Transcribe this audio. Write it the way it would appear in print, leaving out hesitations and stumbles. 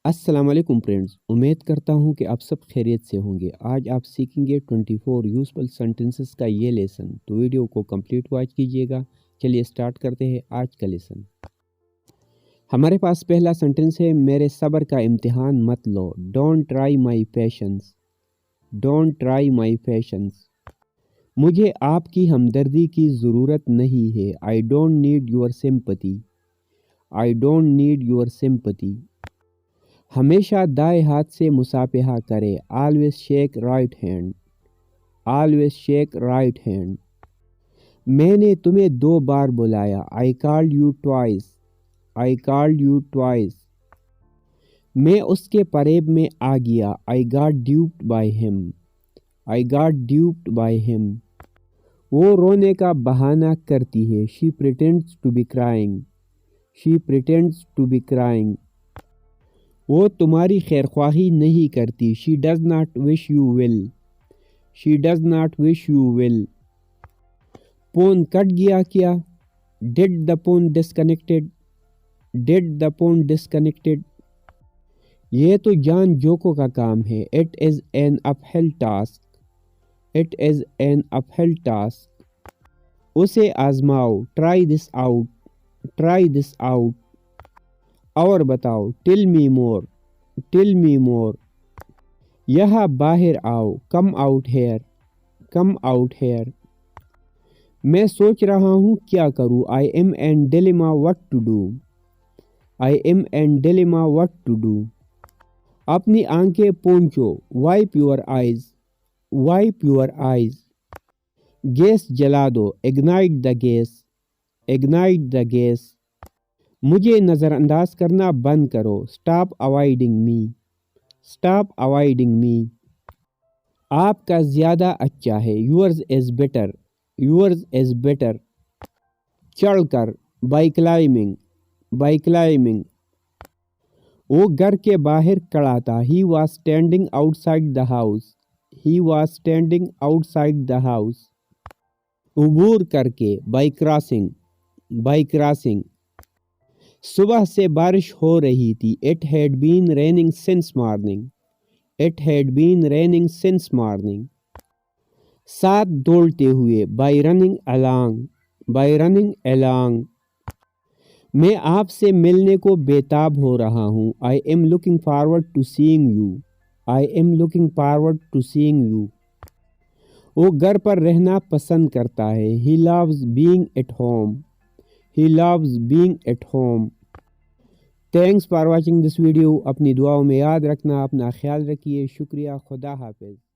السلام علیکم فرینڈز، امید کرتا ہوں کہ آپ سب خیریت سے ہوں گے۔ آج آپ سیکھیں گے 24 یوزفل سینٹنسز کا یہ لیسن، تو ویڈیو کو کمپلیٹ واچ کیجیے گا۔ چلیے سٹارٹ کرتے ہیں آج کا لیسن۔ ہمارے پاس پہلا سینٹنس ہے، میرے صبر کا امتحان مت لو۔ Don't try my patience, don't try my patience. مجھے آپ کی ہمدردی کی ضرورت نہیں ہے۔ I don't need your sympathy, I don't need your sympathy. ہمیشہ دائیں ہاتھ سے مصافحہ کرے۔ Always shake right hand, always shake right hand. میں نے تمہیں 2 بار بلایا۔ I called you twice, I called you twice. میں اس کے فریب میں آ گیا۔ آئی گاٹ ڈیوپڈ بائی ہم، آئی گاٹ ڈیوپڈ بائی ہم۔ وہ رونے کا بہانہ کرتی ہے۔ She pretends to be crying, she pretends to be crying. وہ تمہاری خیرخواہی نہیں کرتی۔ She does not wish you well, she does not wish you well. Phone کٹ گیا کیا؟ Did the phone disconnected, did the phone disconnected. یہ تو جان جوکو کا کام ہے۔ It is an uphill task, it is an uphill task. اسے آزماؤ۔ Try this out, try this out. اور بتاؤ۔ Tell me more, tell me more. یہاں باہر آؤ۔ Come out here, come out here. میں سوچ رہا ہوں کیا کروں۔ I am an dilemma what to do, I am an dilemma what to do. اپنی آنکھیں پونچھو۔ Wipe your eyes, wipe your eyes. Gas جلا دو۔ Ignite the gas, ignite the gas. مجھے نظر انداز کرنا بند کرو۔ Stop avoiding me, stop avoiding me. آپ کا زیادہ اچھا ہے۔ Yours is better, yours is better. چڑھ کر۔ By climbing, by climbing. وہ گھر کے باہر کھڑا تھا۔ He was standing outside the house, he was standing outside the house. عبور کر کے۔ By crossing, by crossing. صبح سے بارش ہو رہی تھی۔ It had been raining since morning, it had been raining since morning. ساتھ دوڑتے ہوئے۔ By running along، by running along۔ میں آپ سے ملنے کو بےتاب ہو رہا ہوں۔ I am looking forward to seeing you, I am looking forward to seeing you. وہ گھر پر رہنا پسند کرتا ہے۔ He loves being at home، he loves being at home۔ Thanks for watching this video. اپنی دعاؤں میں یاد رکھنا۔ اپنا خیال رکھیے۔ شکریہ۔ خدا حافظ۔